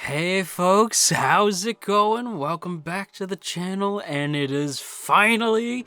Hey folks, how's it going? Welcome back to the channel, and it is finally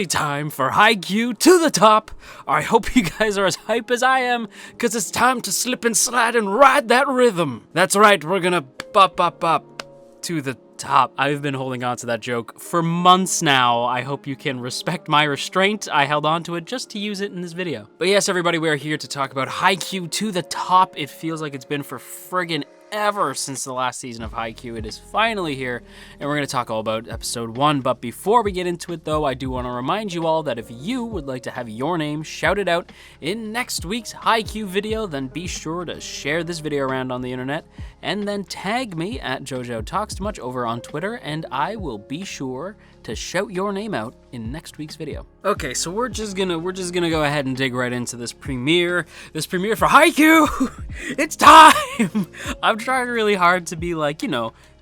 time for Haikyuu to the top. I hope you guys are as hype as I am, because it's time to slip and slide and ride that rhythm. That's right, we're gonna bop to the top. I've been holding on to that joke for months now. I hope you can respect my restraint. I held on to it just to use it in this video. But yes, everybody, we're here to talk about Haikyuu to the top. It feels like it's been for friggin' ever since the last season of Haikyuu. It is finally here, and we're going to talk all about episode 1. But before we get into it, though, I do want to remind you all that if you would like to have your name shouted out in next week's Haikyuu video, then be sure to share this video around on the internet, and then tag me at JoJo Talks Too Much over on Twitter, and I will be sure to shout your name out in next week's video. Okay, so we're just gonna go ahead and dig right into this premiere for Haikyuu. It's time. I'm trying really hard to be like,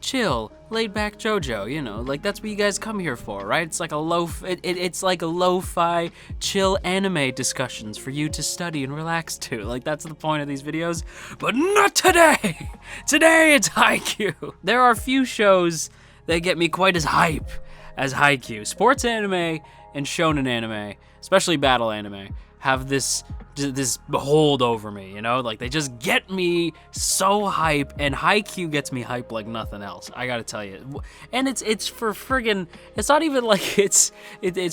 chill, laid back JoJo, like that's what you guys come here for, right? It's like it's like a lo-fi chill anime discussions for you to study and relax to. Like that's the point of these videos, but not today. Today it's Haikyuu. There are few shows that get me quite as hype as Haikyuu. Sports anime and shonen anime, especially battle anime, have this hold over me, like they just get me so hype, and Haikyuu gets me hype like nothing else, I gotta tell you. And it's for friggin', it's not even like it's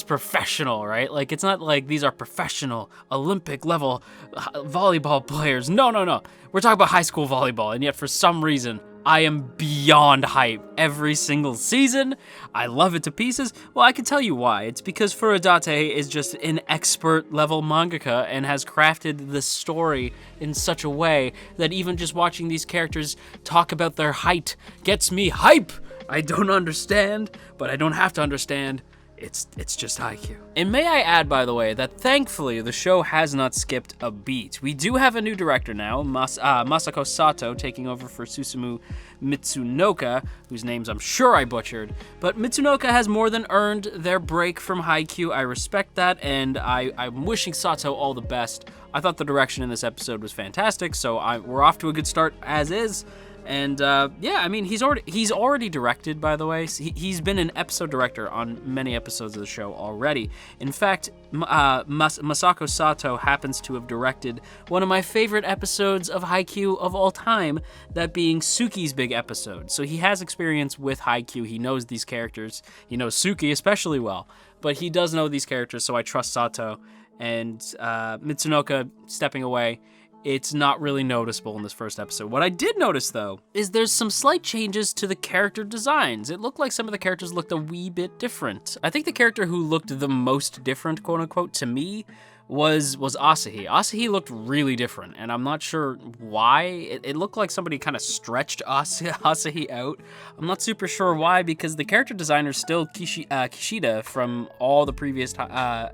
professional, right? Like it's not like these are professional Olympic level volleyball players. No. We're talking about high school volleyball, and yet for some reason I am beyond hype every single season. I love it to pieces. Well, I can tell you why. It's because Furutate is just an expert level mangaka and has crafted the story in such a way that even just watching these characters talk about their height gets me hype. I don't understand, but I don't have to understand. It's just Haikyuu. And may I add, by the way, that thankfully the show has not skipped a beat. We do have a new director now, Masako Sato, taking over for Susumu Mitsunoka, whose names I'm sure I butchered. But Mitsunoka has more than earned their break from Haikyuu. I respect that, and I'm wishing Sato all the best. I thought the direction in this episode was fantastic, so we're off to a good start as is. And yeah, I mean, he's already directed, by the way. He's been an episode director on many episodes of the show already. In fact, Masako Sato happens to have directed one of my favorite episodes of Haikyuu of all time, that being Suki's big episode. So he has experience with Haikyuu. He knows these characters. He knows Suki especially well, but he does know these characters, so I trust Sato. And Mitsunoka stepping away, it's not really noticeable in this first episode. What I did notice, though, is there's some slight changes to the character designs. It looked like some of the characters looked a wee bit different. I think the character who looked the most different, quote unquote, to me was Asahi. Asahi looked really different, and I'm not sure why. It looked like somebody kind of stretched Asahi out. I'm not super sure why, because the character designer is still Kishida from all the previous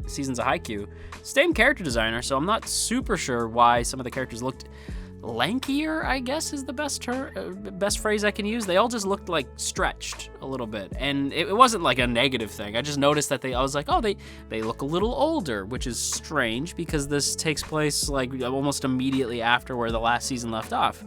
seasons of Haikyuu. Same character designer, so I'm not super sure why some of the characters looked lankier, I guess is the best phrase I can use. They all just looked like stretched a little bit, and it wasn't like a negative thing. I just noticed that I was like, oh, they look a little older, which is strange because this takes place like almost immediately after where the last season left off.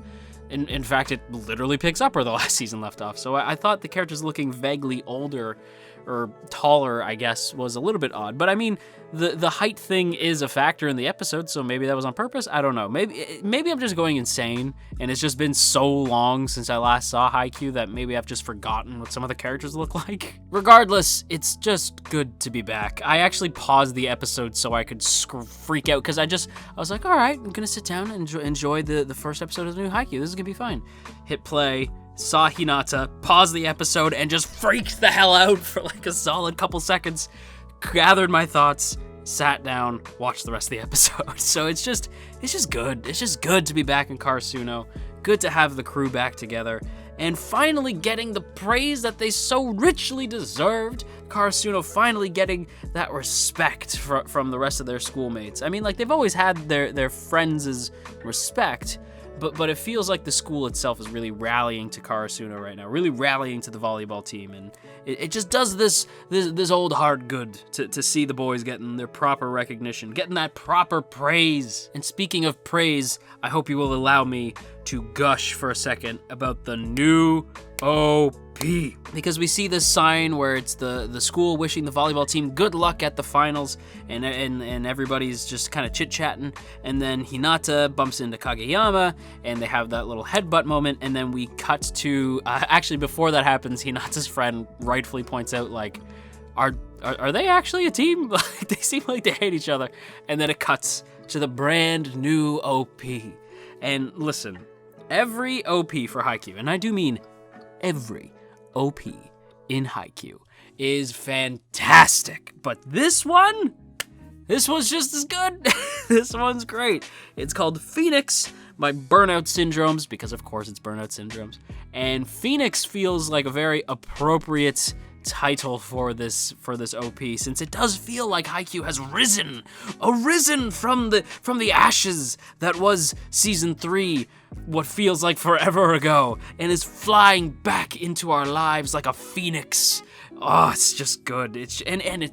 In fact, it literally picks up where the last season left off. So I thought the characters looking vaguely older or taller, I guess, was a little bit odd. But I mean, the height thing is a factor in the episode, so maybe that was on purpose. I don't know. Maybe I'm just going insane, and it's just been so long since I last saw Haikyuu that maybe I've just forgotten what some of the characters look like. Regardless, it's just good to be back. I actually paused the episode so I could freak out, because I was like, all right, I'm gonna sit down and enjoy the first episode of the new Haikyuu. This is gonna be fine. Hit play, saw Hinata, paused the episode, and just freaked the hell out for like a solid couple seconds, gathered my thoughts, sat down, watched the rest of the episode. So it's just good. It's just good to be back in Karasuno, good to have the crew back together, and finally getting the praise that they so richly deserved. Karasuno finally getting that respect from the rest of their schoolmates. I mean, like, they've always had their friends' respect, but it feels like the school itself is really rallying to Karasuno right now, really rallying to the volleyball team, and it just does this old hard good to see the boys getting their proper recognition, getting that proper praise. And speaking of praise, I hope you will allow me to gush for a second about the new OP. Because we see this sign where it's the school wishing the volleyball team good luck at the finals, and everybody's just kind of chit-chatting, and then Hinata bumps into Kageyama, and they have that little headbutt moment, and then we cut to, actually before that happens, Hinata's friend rightfully points out, like, are they actually a team? They seem like they hate each other. And then it cuts to the brand new OP. And listen, every OP for Haikyuu, and I do mean every OP in Haikyuu, is fantastic. But this one's just as good. This one's great. It's called Phoenix by Burnout Syndromes, because of course it's Burnout Syndromes. And Phoenix feels like a very appropriate title for this OP, since it does feel like Haikyuu has arisen from the ashes that was season 3, what feels like forever ago, and is flying back into our lives like a phoenix. Oh, it's just good. It's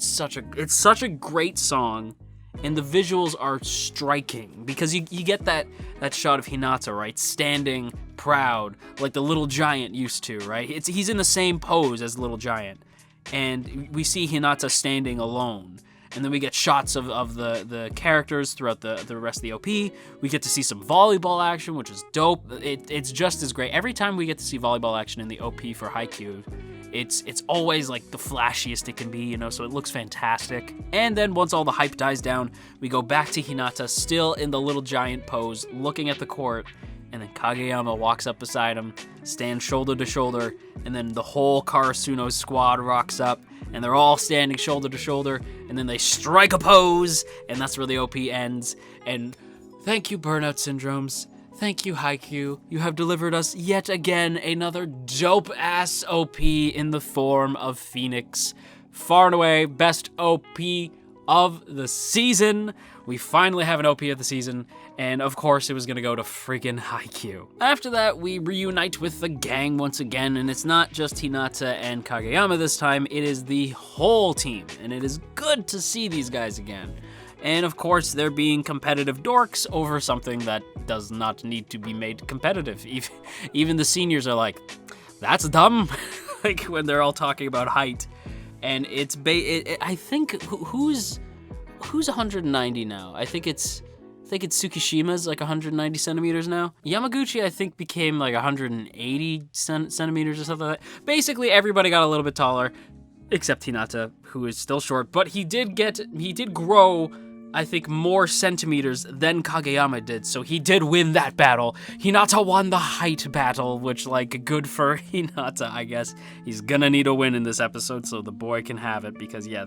such a great song, and the visuals are striking, because you get that shot of Hinata, right, standing proud like the little giant used to, right? He's in the same pose as Little Giant, and we see Hinata standing alone, and then we get shots of the characters throughout the rest of the OP. We get to see some volleyball action, which is dope. It's just as great. Every time we get to see volleyball action in the OP for Haikyuu, it's always like the flashiest it can be, you know, so it looks fantastic. And then once all the hype dies down, we go back to Hinata, still in the Little Giant pose, looking at the court, and then Kageyama walks up beside him, stands shoulder to shoulder, and then the whole Karasuno squad rocks up, and they're all standing shoulder to shoulder, and then they strike a pose, and that's where the OP ends. And thank you, Burnout Syndromes. Thank you, Haikyuu. You have delivered us yet again another dope-ass OP in the form of Phoenix. Far and away, best OP of the season. We finally have an OP of the season, and of course it was gonna go to freaking Haikyuu. After that, we reunite with the gang once again, and it's not just Hinata and Kageyama this time, it is the whole team, and it is good to see these guys again. And of course, they're being competitive dorks over something that does not need to be made competitive. Even the seniors are like, that's dumb, like when they're all talking about height. And it's I think who's 190 now? I think it's Tsukishima's like 190 centimeters now. Yamaguchi, I think, became like 180 centimeters or something like that. Basically, everybody got a little bit taller, except Hinata, who is still short. But he did grow, I think, more centimeters than Kageyama did, so he did win that battle. Hinata won the height battle, which, like, good for Hinata, I guess. He's gonna need a win in this episode, so the boy can have it, because, yeah,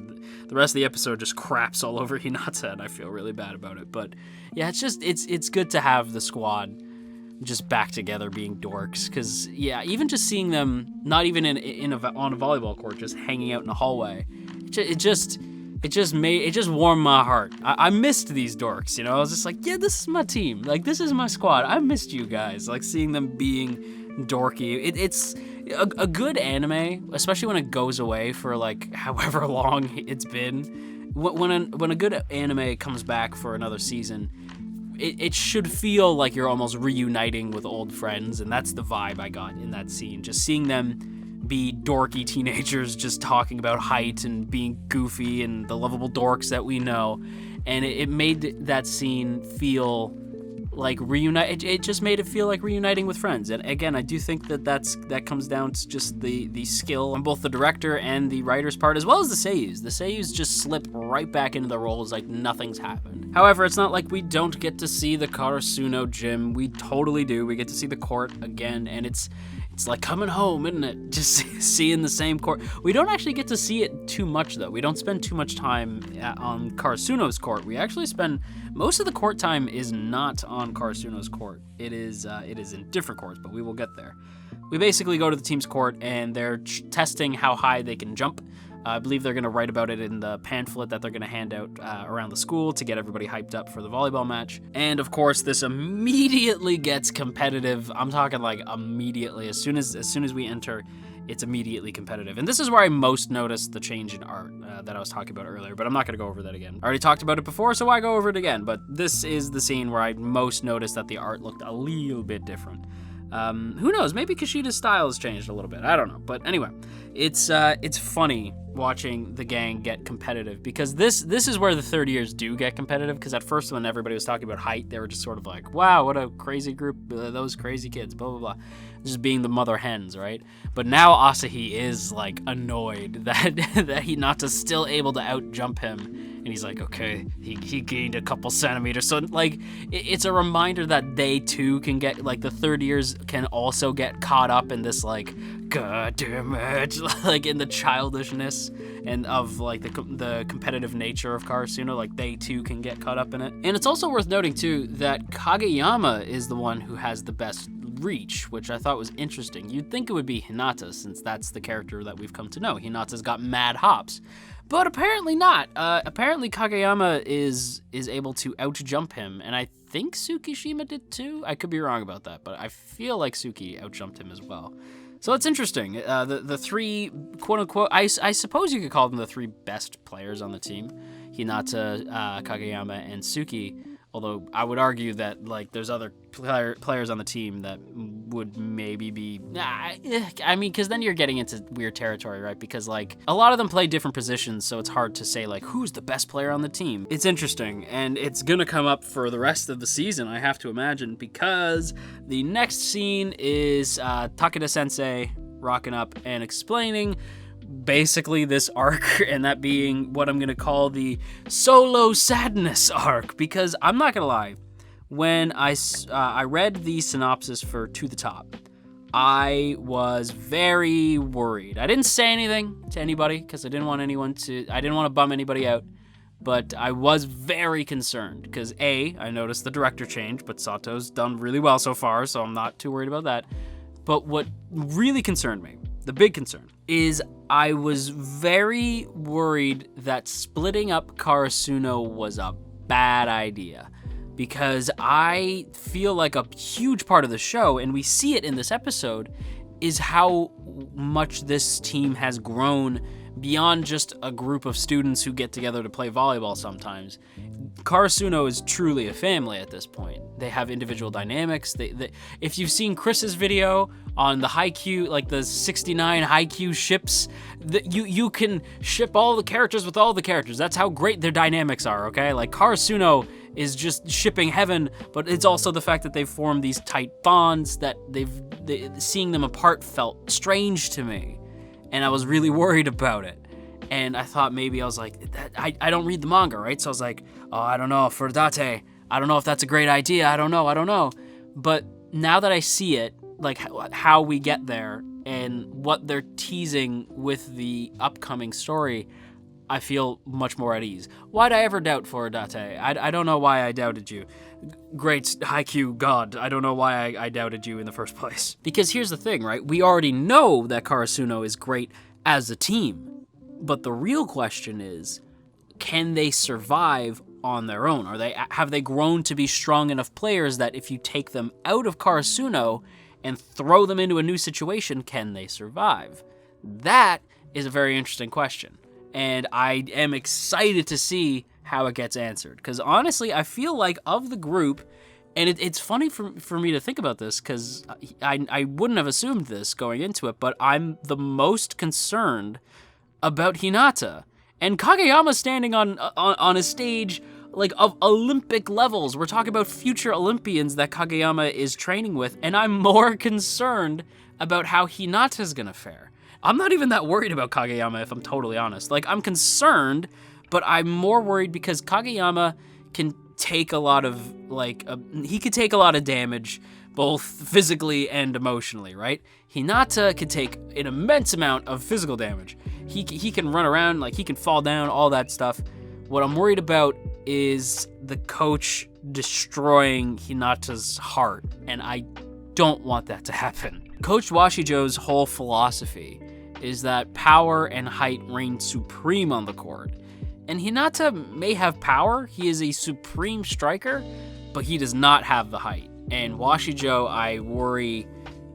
the rest of the episode just craps all over Hinata, and I feel really bad about it. But, yeah, it's good to have the squad just back together being dorks, because, yeah, even just seeing them, not even on a volleyball court, just hanging out in a hallway, it just warmed my heart. I missed these dorks, you know? I was just like, yeah, this is my team. Like, this is my squad. I missed you guys. Like, seeing them being dorky. It's a good anime, especially when it goes away for, like, however long it's been. When a good anime comes back for another season, it should feel like you're almost reuniting with old friends, and that's the vibe I got in that scene. Just seeing them be dorky teenagers just talking about height and being goofy and the lovable dorks that we know, and it made that scene feel like it just made it feel like reuniting with friends. And again, I do think that comes down to just the skill on both the director and the writer's part, as well as the seiyus. The seiyus just slip right back into the roles like nothing's happened. However, it's not like we don't get to see the Karasuno gym. We totally do. We get to see the court again, and it's like coming home, isn't it? Just seeing the same court. We don't actually get to see it too much, though. We don't spend too much time on Karasuno's court. We actually spend most of the court time is not on Karasuno's court. It is in different courts, but we will get there. We basically go to the team's court, and they're testing how high they can jump I believe they're going to write about it in the pamphlet that they're going to hand out around the school to get everybody hyped up for the volleyball match. And of course, this immediately gets competitive. I'm talking like immediately. As soon as we enter, it's immediately competitive. And this is where I most noticed the change in art that I was talking about earlier, but I'm not going to go over that again. I already talked about it before, so why go over it again? But this is the scene where I most noticed that the art looked a little bit different. Who knows? Maybe Kishida's style has changed a little bit. I don't know. But anyway, it's funny watching the gang get competitive, because this is where the third years do get competitive, because at first when everybody was talking about height, they were just sort of like, wow, what a crazy group, those crazy kids, blah, blah, blah. Just being the mother hens, right? But now Asahi is like annoyed that Hinata's still able to out jump him, and he's like, okay, he gained a couple centimeters. So like it's a reminder that they too can get, like, the third years can also get caught up in this, like, god damn it, like in the childishness and of like the competitive nature of Karasuno. Like they too can get caught up in it. And it's also worth noting too that Kageyama is the one who has the best reach, which I thought was interesting. You'd think it would be Hinata, since that's the character that we've come to know. Hinata's got mad hops, but apparently not. Apparently Kageyama is able to out-jump him, and I think Tsukishima did too. I could be wrong about that, but I feel like Tsuki out-jumped him as well. So it's interesting. The three, quote-unquote, I suppose you could call them the three best players on the team, Hinata, Kageyama, and Tsuki. Although I would argue that, like, there's other players on the team that would maybe be... I mean, because then you're getting into weird territory, right? Because, like, a lot of them play different positions, so it's hard to say, like, who's the best player on the team. It's interesting, and it's going to come up for the rest of the season, I have to imagine, because the next scene is Takeda-sensei rocking up and explaining basically this arc, and that being what I'm gonna call the solo sadness arc, because I'm not gonna lie, when I read the synopsis for To the Top, I was very worried. I didn't say anything to anybody because I didn't want to bum anybody out, but I was very concerned because I noticed the director change, but Sato's done really well so far, so I'm not too worried about that. But what really concerned me, the big concern, is I was very worried that splitting up Karasuno was a bad idea, because I feel like a huge part of the show, and we see it in this episode, is how much this team has grown beyond just a group of students who get together to play volleyball sometimes. Karasuno is truly a family at this point. They have individual dynamics. If you've seen Chris's video on the Haikyuu, like the 69 Haikyuu ships, you can ship all the characters with all the characters. That's how great their dynamics are, okay? Like, Karasuno is just shipping heaven, but it's also the fact that they've formed these tight bonds that seeing them apart felt strange to me, and I was really worried about it. And I thought maybe, I was like, I don't read the manga, right? So I was like, oh, I don't know, for Date, I don't know if that's a great idea, I don't know. But now that I see it, like how we get there and what they're teasing with the upcoming story, I feel much more at ease. Why'd I ever doubt for Date? I don't know why I doubted you. Great Haikyuu god, I don't know why I doubted you in the first place. Because here's the thing, right? We already know that Karasuno is great as a team. But the real question is, can they survive on their own? Have they grown to be strong enough players that if you take them out of Karasuno and throw them into a new situation, can they survive? That is a very interesting question. And I am excited to see how it gets answered. Because honestly, I feel like of the group, and it's funny for me to think about this, because I wouldn't have assumed this going into it, but I'm the most concerned about Hinata. And Kageyama standing on a stage like of Olympic levels. We're talking about future Olympians that Kageyama is training with, and I'm more concerned about how Hinata's gonna fare. I'm not even that worried about Kageyama, if I'm totally honest. Like, I'm concerned, but I'm more worried because Kageyama can take a lot of, he could take a lot of damage, both physically and emotionally, right? Hinata could take an immense amount of physical damage. He can run around, like, he can fall down, all that stuff. What I'm worried about is the coach destroying Hinata's heart, and I don't want that to happen. Coach Washijo's whole philosophy is that power and height reign supreme on the court. And Hinata may have power, he is a supreme striker, but he does not have the height. And Washijo, I worry,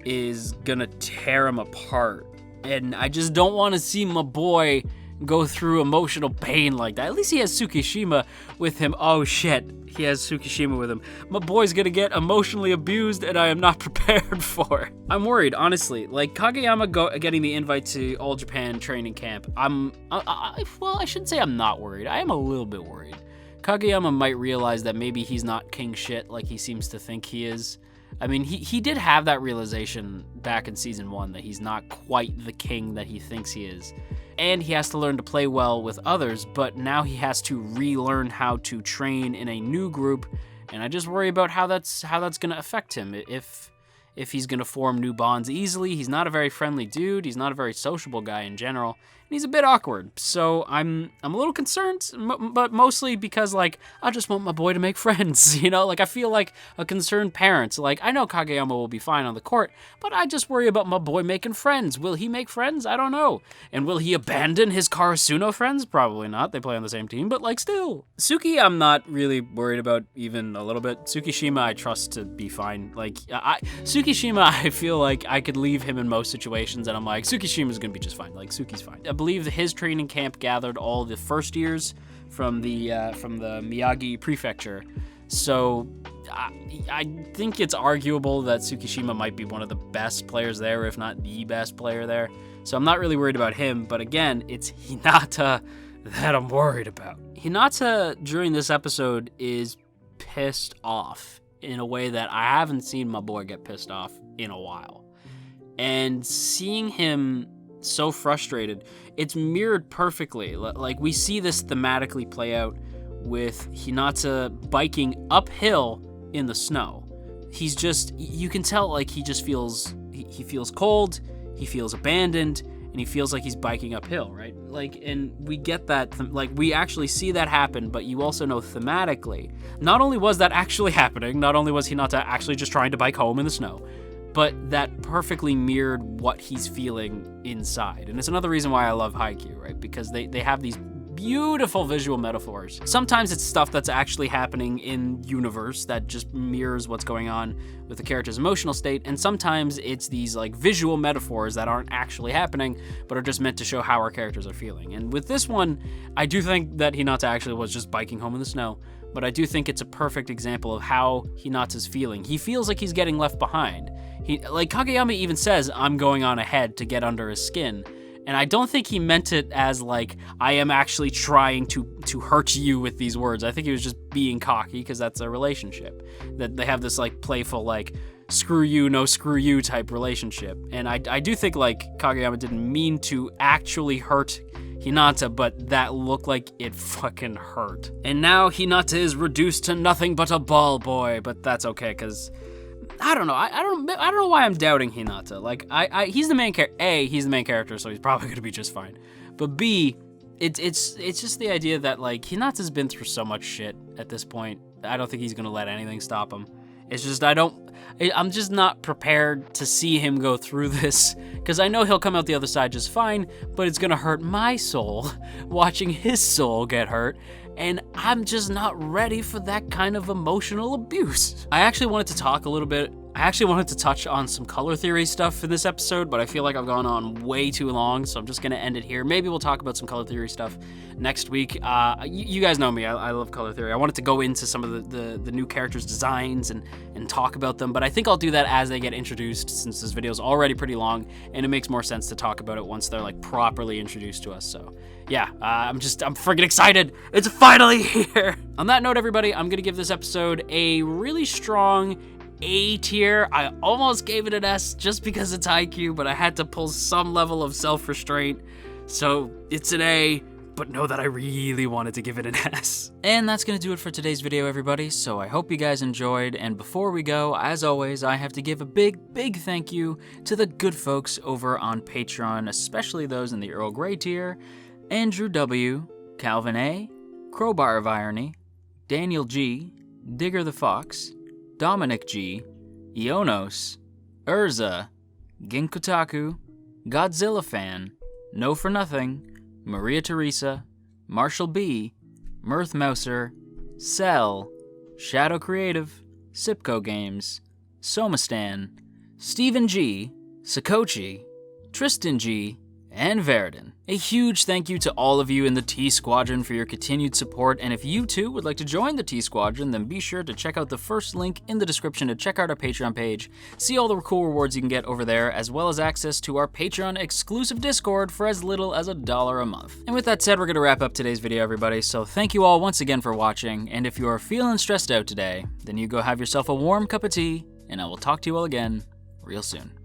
is gonna tear him apart. And I just don't want to see my boy go through emotional pain like that. At least he has Tsukishima with him. Oh shit, he has Tsukishima with him. My boy's gonna get emotionally abused and I am not prepared for it. I'm worried, honestly. Like, Kageyama getting the invite to All Japan training camp, well, I shouldn't say I'm not worried. I am a little bit worried. Kageyama might realize that maybe he's not king shit like he seems to think he is. I mean, he did have that realization back in season 1 that he's not quite the king that he thinks he is. And he has to learn to play well with others, but now he has to relearn how to train in a new group, and I just worry about how that's going to affect him. If he's going to form new bonds easily. He's not a very friendly dude. He's not a very sociable guy in general. And he's a bit awkward. So I'm a little concerned, but mostly because, like, I just want my boy to make friends, you know? Like, I feel like a concerned parent. Like, I know Kageyama will be fine on the court, but I just worry about my boy making friends. Will he make friends? I don't know. And will he abandon his Karasuno friends? Probably not. They play on the same team, but, like, still. Suki, I'm not really worried about even a little bit. Tsukishima, I trust to be fine. Like, Tsukishima, I feel like I could leave him in most situations, and I'm like, Tsukishima's gonna be just fine. Like, Suki's fine. I believe his training camp gathered all the first years from the Miyagi prefecture. So I think it's arguable that Tsukishima might be one of the best players there, if not the best player there. So I'm not really worried about him, but again, it's Hinata that I'm worried about. Hinata, during this episode, is pissed off in a way that I haven't seen my boy get pissed off in a while. And seeing him so frustrated, it's mirrored perfectly. Like, we see this thematically play out with Hinata biking uphill in the snow. He's just, you can tell, like, he just feels, he feels cold, he feels abandoned, and he feels like he's biking uphill, right? Like, and we get that, like, we actually see that happen, but you also know thematically, not only was that actually happening, not only was Hinata actually just trying to bike home in the snow, but that perfectly mirrored what he's feeling inside. And it's another reason why I love Haikyuu, right? Because they have these beautiful visual metaphors. Sometimes it's stuff that's actually happening in universe that just mirrors what's going on with the character's emotional state, and sometimes it's these, like, visual metaphors that aren't actually happening, but are just meant to show how our characters are feeling. And with this one, I do think that Hinata actually was just biking home in the snow, but I do think it's a perfect example of how Hinata's feeling. He feels like he's getting left behind. Like, Kageyama even says, I'm going on ahead to get under his skin. And I don't think he meant it as, like, I am actually trying to hurt you with these words. I think he was just being cocky, because that's a relationship. That they have this, like, playful, like, screw you, no screw you type relationship. And I do think, like, Kageyama didn't mean to actually hurt Hinata, but that looked like it fucking hurt. And now Hinata is reduced to nothing but a ball boy, but that's okay, because I don't know. I don't know why I'm doubting Hinata. Like, he's the main character. A, he's the main character, so he's probably gonna be just fine. But B, it's just the idea that, like, Hinata's been through so much shit at this point. I don't think he's gonna let anything stop him. It's just I'm just not prepared to see him go through this, because I know he'll come out the other side just fine, but it's gonna hurt my soul watching his soul get hurt. And I'm just not ready for that kind of emotional abuse. I actually wanted to talk a little bit. I actually wanted to touch on some color theory stuff for this episode, but I feel like I've gone on way too long, so I'm just gonna end it here. Maybe we'll talk about some color theory stuff next week. You guys know me, I love color theory. I wanted to go into some of the new characters' designs and talk about them, but I think I'll do that as they get introduced, since this video is already pretty long, and it makes more sense to talk about it once they're, like, properly introduced to us. So yeah, I'm freaking excited. It's finally here. On that note, everybody, I'm gonna give this episode a really strong A tier. I almost gave it an S just because it's Haikyuu, but I had to pull some level of self-restraint. So it's an A, but know that I really wanted to give it an S. And that's gonna do it for today's video, everybody. So I hope you guys enjoyed. And before we go, as always, I have to give a big thank you to the good folks over on Patreon, especially those in the Earl Grey tier: Andrew W., Calvin A., Crowbar of Irony, Daniel G., Digger the Fox, Dominic G., Ionos, Urza, Ginkutaku, Godzilla Fan, No For Nothing, Maria Teresa, Marshall B, Mirth Mouser, Cell, Shadow Creative, Sipco Games, Somastan, Stephen G, Sakochi, Tristan G, and Verdon. A huge thank you to all of you in the T Squadron for your continued support, and if you too would like to join the T Squadron, then be sure to check out the first link in the description to check out our Patreon page, see all the cool rewards you can get over there, as well as access to our Patreon exclusive Discord for as little as $1 a month. And with that said, we're gonna wrap up today's video, everybody, so thank you all once again for watching, and if you are feeling stressed out today, then you go have yourself a warm cup of tea, and I will talk to you all again real soon.